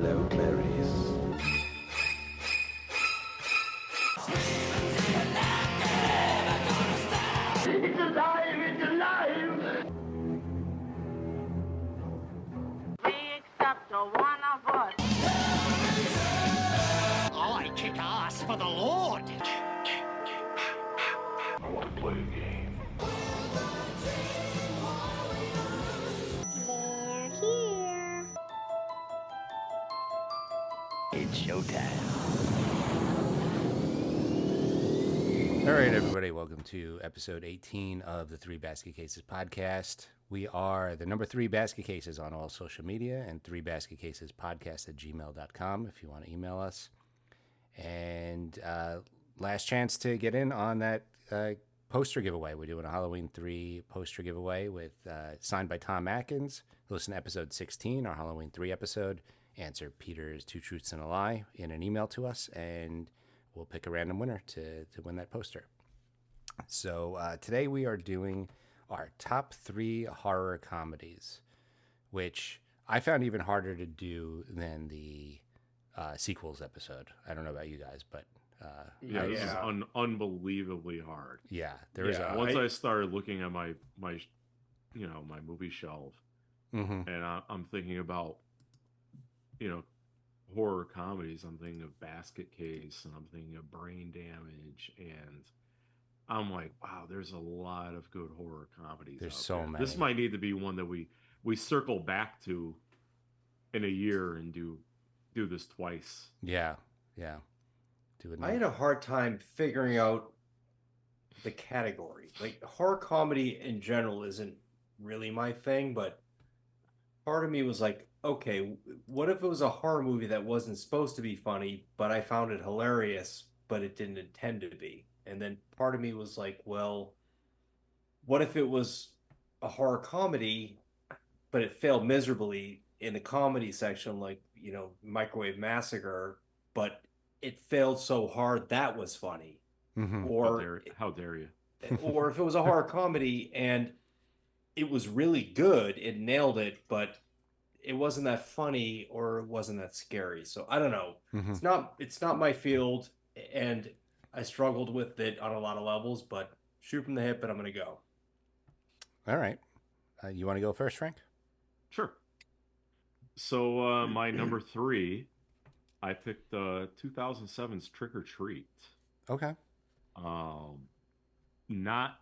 Hello, Clarice. It's alive! It's alive! We accept one of us. I kick ass for the Lord. I want to play a game. They're here. It's showtime. All right, everybody, welcome to episode 18 of the Three Basket Cases podcast. We are the number 3 Basket Cases on all social media and 3basketcasespodcast@gmail.com if you want to email us. And last chance to get in on that poster giveaway. We're doing a Halloween 3 poster giveaway with signed by Tom Atkins. Listen to episode 16, our Halloween 3 episode. Answer Peter's 2 truths and a lie in an email to us, and we'll pick a random winner to win that poster. So today we are doing our top 3 horror comedies, which I found even harder to do than the sequels episode. I don't know about you guys, but this is unbelievably hard. yeah, there is Once I started looking at my movie shelf, Mhm. and I'm thinking about horror comedies. I'm thinking of Basket Case, and I'm thinking of Brain Damage, and I'm like, wow, there's a lot of good horror comedies. There's out so there. many. This might need to be one that we circle back to in a year and do this twice. Yeah. Do it. I had a hard time figuring out the category. Like, horror comedy in general isn't really my thing, but part of me was like, okay, what if it was a horror movie that wasn't supposed to be funny, but I found it hilarious, but it didn't intend to be? And then part of me was like, well, what if it was a horror comedy, but it failed miserably in the comedy section, like, Microwave Massacre, but it failed so hard that was funny. Mhm. Or How dare you? or if it was a horror comedy and it was really good, it nailed it, but it wasn't that funny or it wasn't that scary. So I don't know. Mhm. It's not my field, and I struggled with it on a lot of levels, but shoot from the hip and I'm gonna go. All right. You want to go first, Frank? Sure. So my number 3, I picked 2007's Trick or Treat. Okay. Not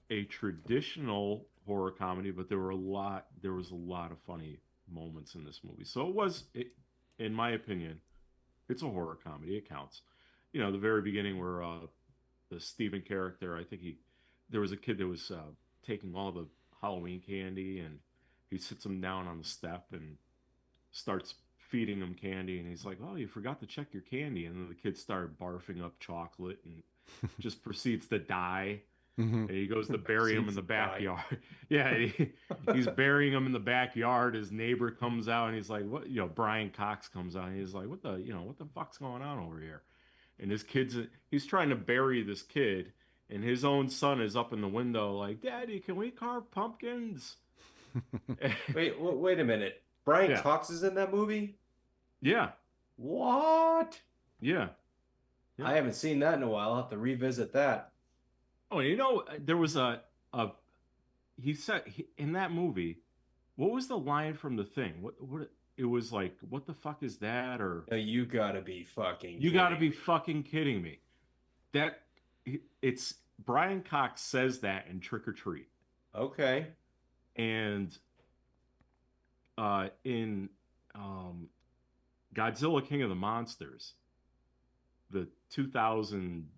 a traditional horror comedy, but there was a lot of funny moments in this movie. So in my opinion, it's a horror comedy. It counts. The very beginning where the Steven character, there was a kid that was taking all the Halloween candy, and he sits him down on the step and starts feeding him candy, and he's like, "Oh, you forgot to check your candy," and then the kid started barfing up chocolate and just proceeds to die. Mhm. And he goes to bury him in the Proceeds to die. backyard. Yeah, he's burying him in the backyard. His neighbor comes out and he's like, "What?" Brian Cox comes out and he's like, "What the fuck's going on over here?" And he's trying to bury this kid, and his own son is up in the window like, "Daddy, can we carve pumpkins?" Wait a minute. Brian Yeah. Cox is in that movie? Yeah, What? yeah. Yeah. I haven't seen that in a while. I'll have to revisit that. Oh, there was he said in that movie, what was the line from The Thing? What it was like, "What the fuck is that?" Or No, you gotta be fucking "You got to kidding be fucking kidding me." It's Brian Cox says that in Trick or Treat. me. Okay. And in Godzilla King of the Monsters, the 2000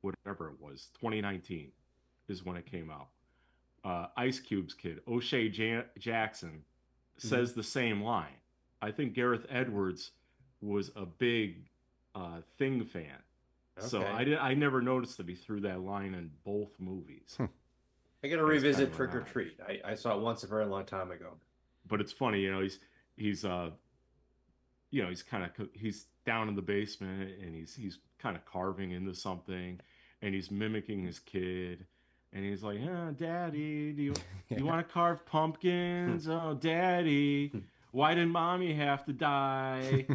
whatever it was, 2019 is when it came out. Ice Cube's kid, O'Shea Jackson, says the same line. I think Gareth Edwards was a big Thing fan. So Okay. I never noticed that he threw that line in both movies. I gotta That's revisit kind of Trick or odd. Treat. I saw it once a very long time ago. But it's funny, he's he's down in the basement, and he's kind of carving into something, and he's mimicking his kid, And he's like, Daddy, do you Yeah. you want to carve pumpkins? Oh, Daddy, why did Mommy have to die?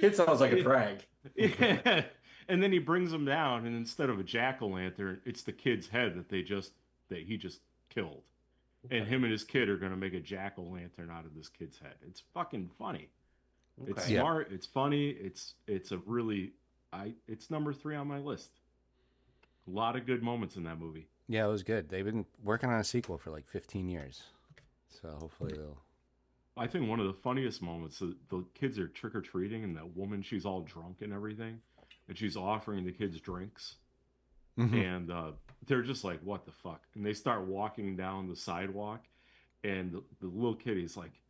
It sounds like a drag. Yeah. And then he brings him down, and instead of a jack-o'-lantern, it's the kid's head that he just killed. And him and his kid are gonna make a jack-o'-lantern out of this kid's head. It's fucking funny. It's Okay. Yeah. smart. It's funny. It's a really it's number 3 on my list. A lot of good moments in that movie. Yeah, it was good. They've been working on a sequel for like 15 years. So hopefully they'll. I think one of the funniest moments, the kids are trick or treating, and that woman, she's all drunk and everything, and she's offering the kids drinks, Mhm. and they're just like, "What the fuck?" And they start walking down the sidewalk, and the little kid, he's like,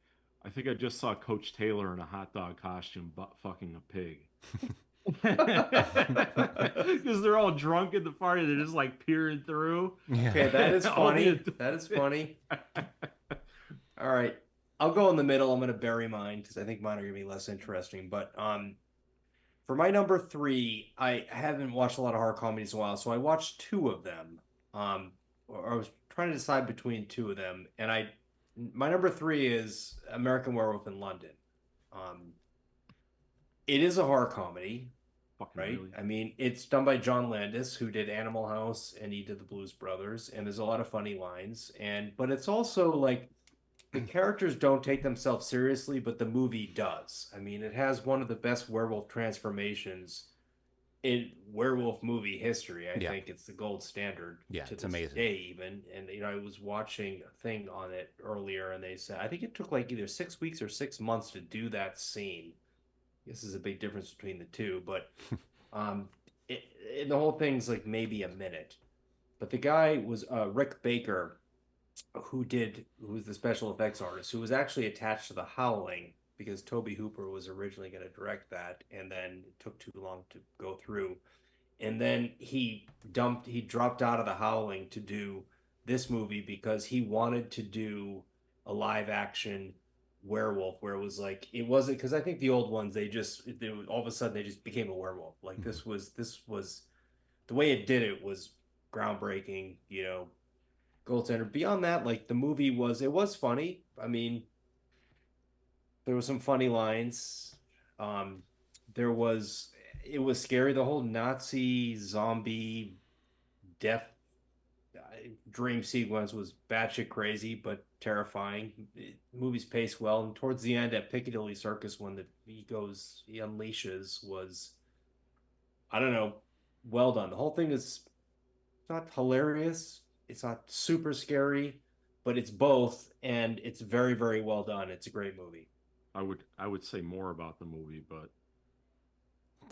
"I think I just saw Coach Taylor in a hot dog costume butt fucking a pig." Because they're all drunk at the party, they're just like peering through. Yeah. Okay, that is All the funny. adults- That is funny. All right. I'll go in the middle. I'm going to bury mine because I think mine are going to be less interesting. But for my number 3, I haven't watched a lot of horror comedies in a while, so I watched 2 of them. Or I was trying to decide between 2 of them, and my number 3 is American Werewolf in London. It is a horror comedy, Fucking right? really. I mean, it's done by John Landis, who did Animal House and he did the Blues Brothers, and there's a lot of funny lines. But it's also like the characters don't take themselves seriously, but the movie does. I mean, it has one of the best werewolf transformations in werewolf movie history. I Yeah. think it's the gold standard Yeah, to it's this amazing. day even. And I was watching a thing on it earlier, and they said I think it took like either 6 weeks or 6 months to do that scene. This is a big difference between the two, but the whole thing's like maybe a minute. But the guy was Rick Baker, who's the special effects artist, who was actually attached to The Howling because Toby Hooper was originally going to direct that, and then it took too long to go through. And then he dropped out of The Howling to do this movie because he wanted to do a live action werewolf where it wasn't because I think the old ones all of a sudden they just became a werewolf. Like this was the way it did it was groundbreaking, gold standard. Beyond that, like the movie it was funny. I mean, there were some funny lines. Um, it was scary. The whole Nazi zombie death dream sequence was batshit crazy, but terrifying. Movies pace well, and towards the end at Piccadilly Circus, when he unleashes, was I don't know, well done. The whole thing is not hilarious. It's not super scary, but it's both, and it's very, very well done. It's a great movie. I would say more about the movie, but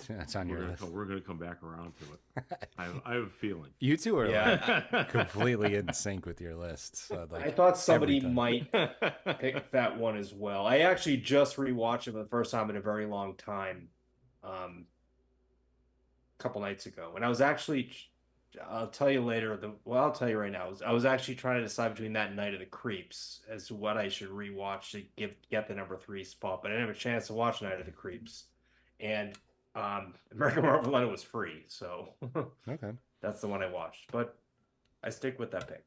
That's on your list. we're gonna come back around to it. I have a feeling. You two are Yeah. like completely in sync with your lists. So, like, I thought somebody every time. might pick that one as well. I actually just rewatched it for the first time in a very long time, a couple nights ago, and I was actually. I'll tell you later. I'll tell you right now. I was actually trying to decide between that and Night of the Creeps as to what I should rewatch to get the number 3 spot, but I didn't have a chance to watch Night of the Creeps, and American Werewolf in London was free, so Okay. that's the one I watched. But I stick with that pick.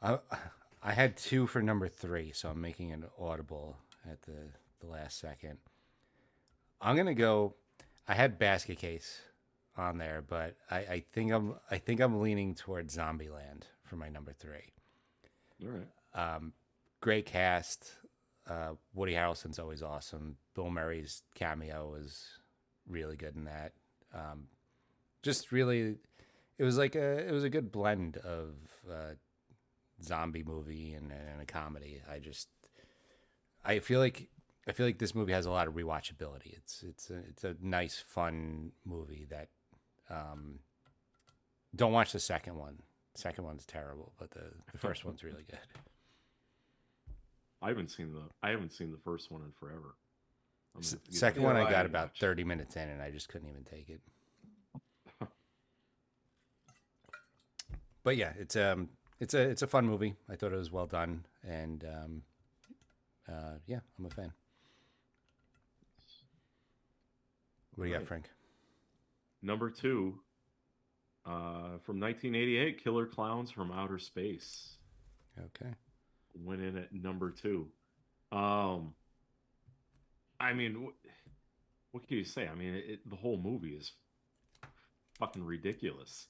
I had 2 for number 3, so I'm making an audible at the last second. I'm gonna go. I had Basket Case on there, but I think I'm leaning towards Zombieland for my number 3. All right. Great cast. Woody Harrelson's always awesome. Bill Murray's cameo was really good in that. Just really, it was a good blend of zombie movie and a comedy. I feel like this movie has a lot of rewatchability. It's a nice, fun movie that. Don't watch the second one. Second one's terrible, but the first one's really good. I haven't seen the first one in forever. Second Yeah, one I I got didn't about watch. 30 minutes in, and I just couldn't even take it. But yeah, it's a fun movie. I thought it was well done, and yeah, I'm a fan. What do you got, Right. Frank? Number 2, From 1988, Killer Clowns from Outer Space Okay. went in at number 2. Um, I mean, what can you say? I mean, the whole movie is fucking ridiculous.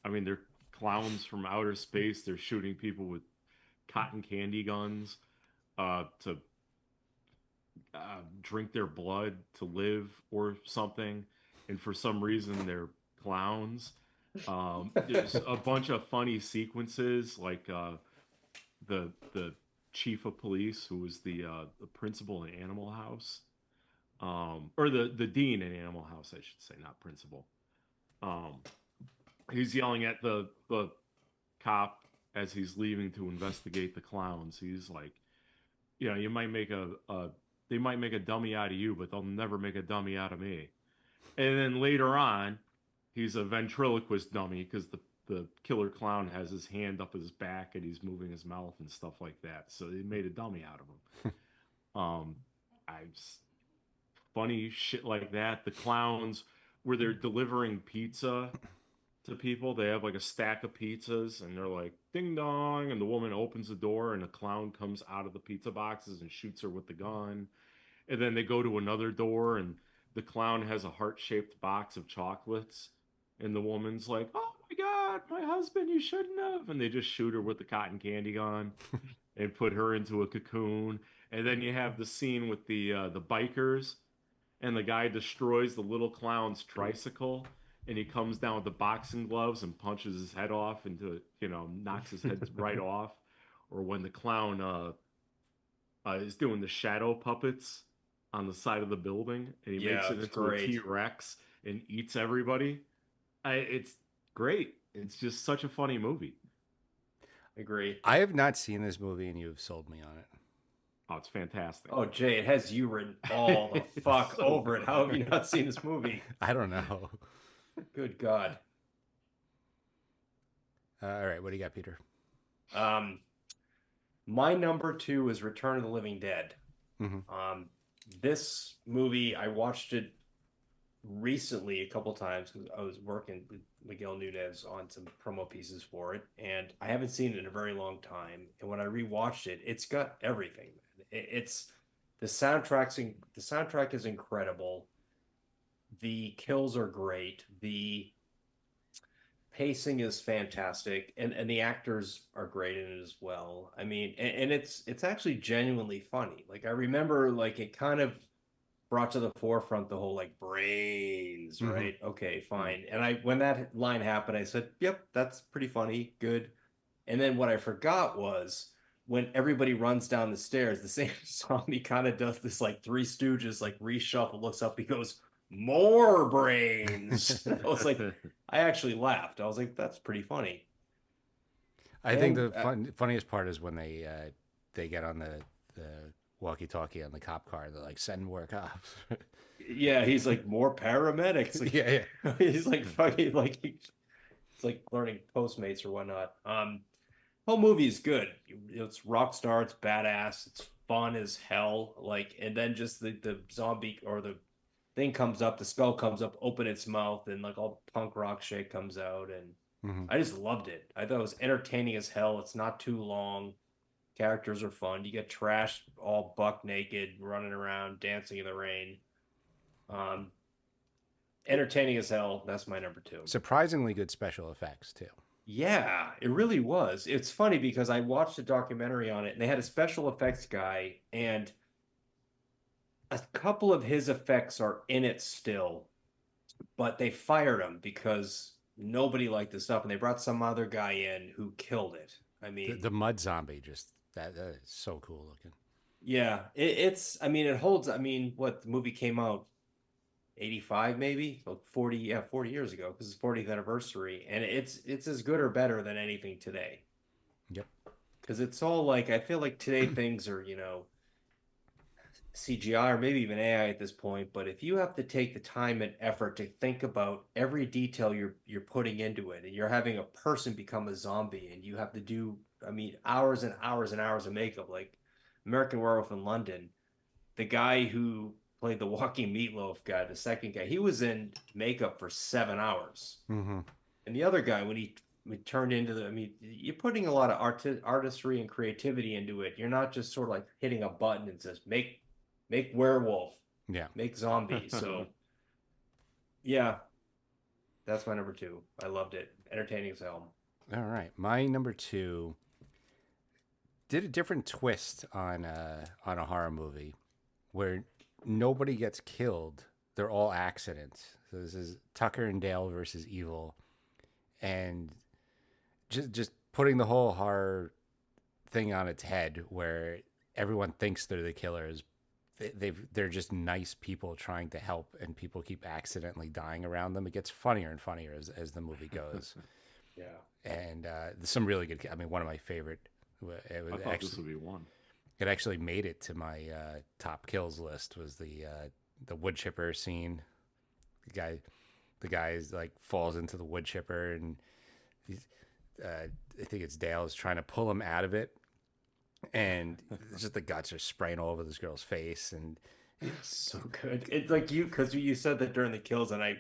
I mean, they're clowns from outer space. They're shooting people with cotton candy guns to drink their blood to live or something. And for some reason, they're clowns. There's a bunch of funny sequences, like the chief of police, who was the principal in Animal House, or the dean in Animal House, I should say, not principal. Um, he's yelling at the cop as he's leaving to investigate the clowns. He's like, you might make they might make a dummy out of you, but they'll never make a dummy out of me. And then later on, he's a ventriloquist dummy because the killer clown has his hand up his back and he's moving his mouth and stuff like that. So they made a dummy out of him. I funny shit like that. The clowns, where they're delivering pizza to people, they have like a stack of pizzas and they're like ding dong, and the woman opens the door and a clown comes out of the pizza boxes and shoots her with the gun. And then they go to another door and the clown has a heart-shaped box of chocolates, and the woman's like, oh my god, my husband, you shouldn't have. And they just shoot her with the cotton candy gun and put her into a cocoon. And then you have the scene with the bikers, and the guy destroys the little clown's tricycle, and he comes down with the boxing gloves and punches his head off into, knocks his head right off. Or when the clown is doing the shadow puppets on the side of the building, and he makes it into great. a T-Rex and eats everybody. It's great. It's just such a funny movie. Agree. I have not seen this movie, and you've sold me on it. Oh, it's fantastic. Oh, Jay, it has you written all the fuck So over good. it. How have you not seen this movie? I don't know. Good God. All right, what do you got, Peter? My number 2 is Return of the Living Dead. Mm-hmm. This movie, I watched it recently a couple times because I was working with Miguel Nunez on some promo pieces for it, and I haven't seen it in a very long time. And when I rewatched it, it's got everything. It's the soundtrack is incredible. The kills are great. The pacing is fantastic, and the actors are great in it as well. I mean, and it's actually genuinely funny. Like, I remember, like, it kind of brought to the forefront the whole like brains, right? Okay, fine. And when that line happened, I said, yep, that's pretty funny, good. And then what I forgot was when everybody runs down the stairs, the same song, he kind of does this like Three Stooges like reshuffle, looks up, he goes, more brains. I was like, I actually laughed. I was like, that's pretty funny. I think the funniest part is when they get on the walkie-talkie on the cop car. They're like, send more cops. Yeah, he's like, more paramedics. Like, yeah. He's like fucking like it's like learning Postmates or whatnot. Whole movie is good. It's rock star. It's badass. It's fun as hell. Like, and then just the zombie or the thing comes up, the skull comes up, open its mouth, and like all punk rock shit comes out, and I just loved it. I thought it was entertaining as hell. It's not too long. Characters are fun. You get Trash all buck naked, running around, dancing in the rain. Entertaining as hell. That's my number 2. Surprisingly good special effects too. Yeah, it really was. It's funny because I watched a documentary on it, and they had a special effects guy, and a couple of his effects are in it still, but they fired him because nobody liked the stuff, and they brought some other guy in who killed it. I mean, The mud zombie, just that is so cool looking. yeah, it's. I mean, it holds. I mean, what, the movie came out 85 maybe, like 40 years ago, because it's 40th anniversary, and it's as good or better than anything today. Yep. Because it's all like, I feel like today things are, CGI or maybe even AI at this point, but if you have to take the time and effort to think about every detail you're putting into it, and you're having a person become a zombie, and you have to do, I mean, hours and hours and hours of makeup, like American Werewolf in London, the guy who played the walking meatloaf guy, the second guy, he was in makeup for 7 hours. And the other guy, when he turned into the, I mean, you're putting a lot of artistry and creativity into it. You're not just sort of like hitting a button and says make werewolf, Yeah. make zombie. So yeah, that's my number two. I loved it. Entertaining as hell. All right. My number two did a different twist on a horror movie where nobody gets killed. They're all accidents. So this is Tucker and Dale versus Evil, and just putting the whole horror thing on its head, where everyone thinks they're the killers. They're just nice people trying to help, and people keep accidentally dying around them. It gets funnier and funnier as the movie goes. Yeah. And there's some really good. I mean, one of my favorite. It was I thought actually, this would be one. it actually made it to my top kills list. Was the wood chipper scene? The guy's like falls into the wood chipper, and he's, I think it's Dale is trying to pull him out of it, and it's just the guts are spraying all over this girl's face, and So good. It's like because you said that during the kills, and I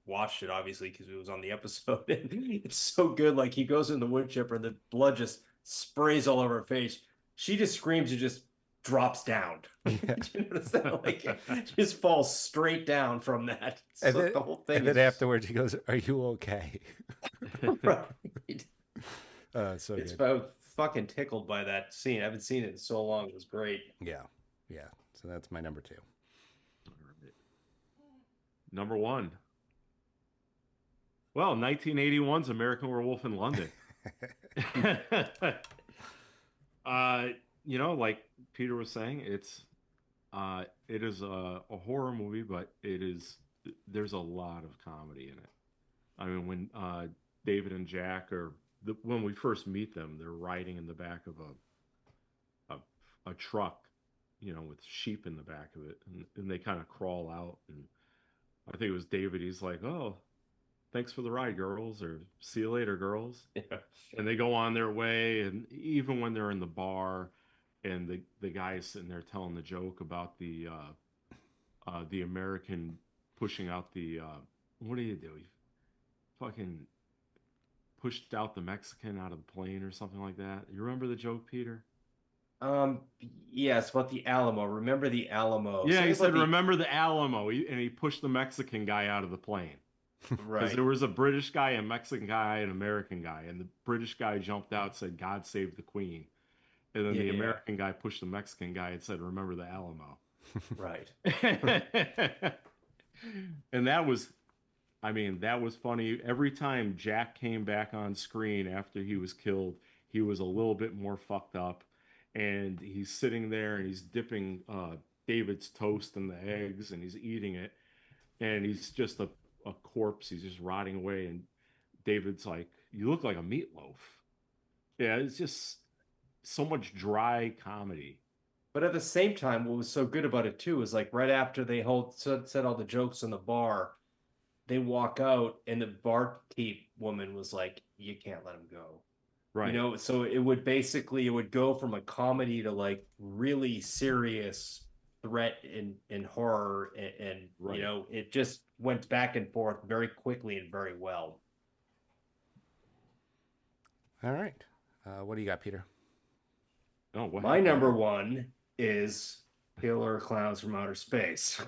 watched it obviously because it was on the episode. And it's so good. Like he goes in the wood chipper, and the blood just sprays all over her face. She just screams and just drops down. Did you notice that? Like she just falls straight down from that. and So then, the whole thing. and then afterwards he goes, "Are you okay?" Right. So It's good. about fucking tickled by that scene. I haven't seen it in so long. It was great. Yeah. So that's my number two. All right. Number one. Well, 1981's American Werewolf in London. Like Peter was saying, it is a horror movie, but there's a lot of comedy in it. I mean, when David and Jack when we first meet them, they're riding in the back of a truck, with sheep in the back of it, and they kind of crawl out, and I think it was David. He's like, "Oh, thanks for the ride, girls," or "See you later, girls." Yeah. And they go on their way, and even when they're in the bar, and the guy is sitting there telling the joke about the American pushing out the what do you do? He fucking pushed out the Mexican out of the plane or something like that. You remember the joke, Peter? Yes, about the Alamo. Remember the Alamo. Yeah, Say he about said, "Remember the Alamo," and he pushed the Mexican guy out of the plane. Because right. there was a British guy, a Mexican guy, and an American guy. And the British guy jumped out, said, "God save the Queen." And then the Yeah. American guy pushed the Mexican guy and said, "Remember the Alamo." Right. And that was funny. Every time Jack came back on screen after he was killed, he was a little bit more fucked up. And he's sitting there and he's dipping David's toast in the eggs and he's eating it. And he's just a corpse. He's just rotting away. And David's like, "You look like a meatloaf." Yeah, it's just so much dry comedy. But at the same time, what was so good about it too is like right after they said all the jokes in the bar, they walk out and the barkeep woman was like, "You can't let him go." Right. So it would go from a comedy to like really serious threat and horror and Right. it just went back and forth very quickly and very well. All right. What do you got, Peter? Oh, what My happened? number one is Killer Clowns from Outer Space.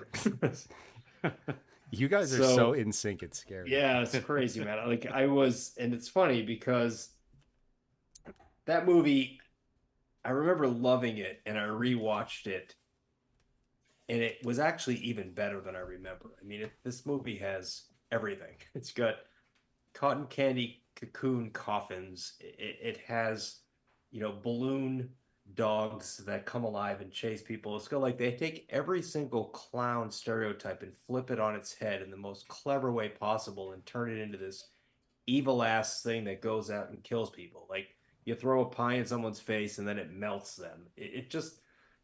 You guys are so in sync. It's scary. Yeah, it's crazy, man. Like and it's funny because that movie, I remember loving it and I rewatched it. And it was actually even better than I remember. I mean, this movie has everything. It's got cotton candy cocoon coffins. It has, balloon dogs that come alive and chase people. It's got like they take every single clown stereotype and flip it on its head in the most clever way possible and turn it into this evil ass thing that goes out and kills people. Like you throw a pie in someone's face and then it melts them. It just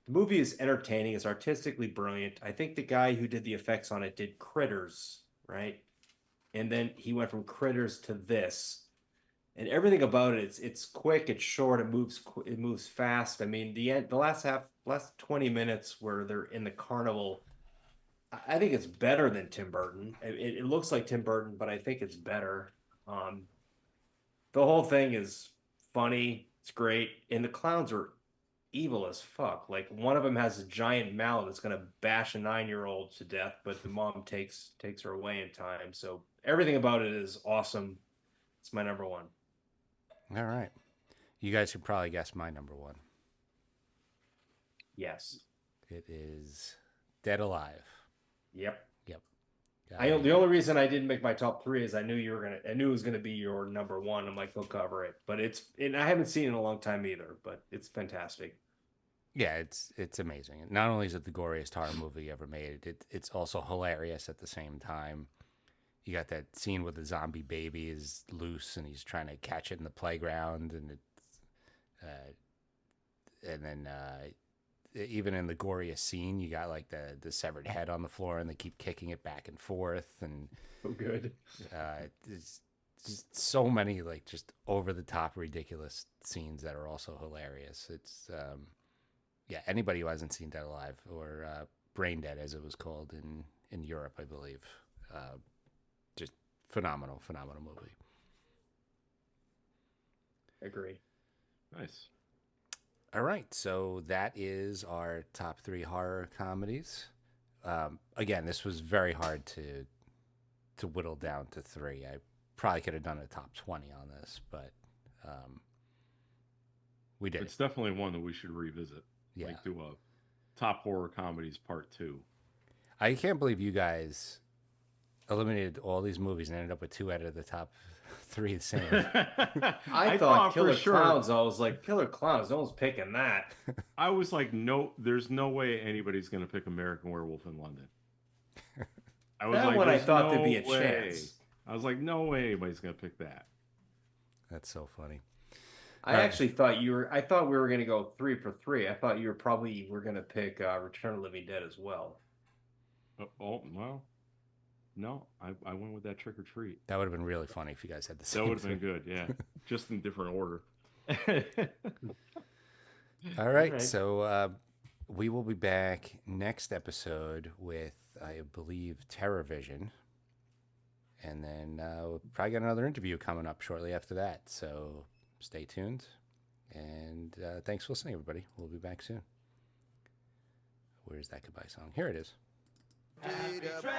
the movie is entertaining. It's artistically brilliant. I think the guy who did the effects on it did Critters, right? And then he went from Critters to this, and everything about it. It's quick. It's short. It moves fast. I mean, the last 20 minutes where they're in the carnival, I think it's better than Tim Burton. It looks like Tim Burton, but I think it's better. The whole thing is funny. It's great, and the clowns are evil as fuck. Like one of them has a giant mallet that's gonna bash a 9-year-old to death, but the mom takes her away in time. So everything about it is awesome. It's my number one. All right. You guys could probably guess my number one. Yes. It is Dead Alive. Yep. Yep. The only reason I didn't make my top three is I knew it was gonna be your number one. I'm like, they'll cover it, but I haven't seen it in a long time either. But it's fantastic. Yeah, it's amazing. Not only is it the goriest horror movie ever made, it's also hilarious at the same time. You got that scene where the zombie baby is loose and he's trying to catch it in the playground, and then even in the goriest scene, you got like the severed head on the floor, and they keep kicking it back and forth, and So good. it's just so many like just over the top ridiculous scenes that are also hilarious. It's yeah, anybody who hasn't seen Dead Alive, or Brain Dead as it was called in Europe, I believe, just phenomenal movie. Agree. Nice. All right, so that is our top 3 horror comedies. Again, this was very hard to whittle down to 3. I probably could have done a top 20 on this, but we did. It's definitely one that we should revisit. Yeah. Like do a top horror comedies part 2. I can't believe you guys eliminated all these movies and ended up with 2 out of the top 3 the same. I thought Killer Clowns. I was like, Killer Clowns. No one's picking that. I was like, no, there's no way anybody's going to pick American Werewolf in London. I was That like, one I there's thought no there'd be a way. chance. I was like, no way anybody's going to pick that. That's so funny. I actually thought I thought we were going to go 3 for 3. I thought you were going to pick Return of the Living Dead as well. Oh, well, no, I went with that Trick or Treat. That would have been really funny if you guys had the same. That would have been good, yeah. Just in different order. All right, so we will be back next episode with, I believe, Terror Vision. And then we'll probably get another interview coming up shortly after that. So stay tuned. And thanks for listening, everybody. We'll be back soon. Where's that goodbye song? Here it is. Goodbye,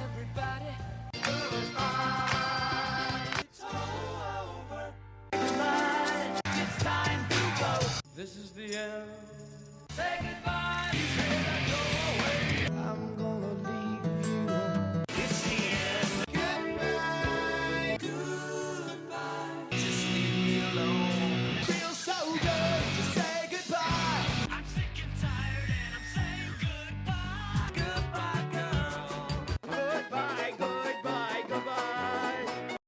everybody. It's all over. Goodbye. It's time to go. This is the end. Say goodbye.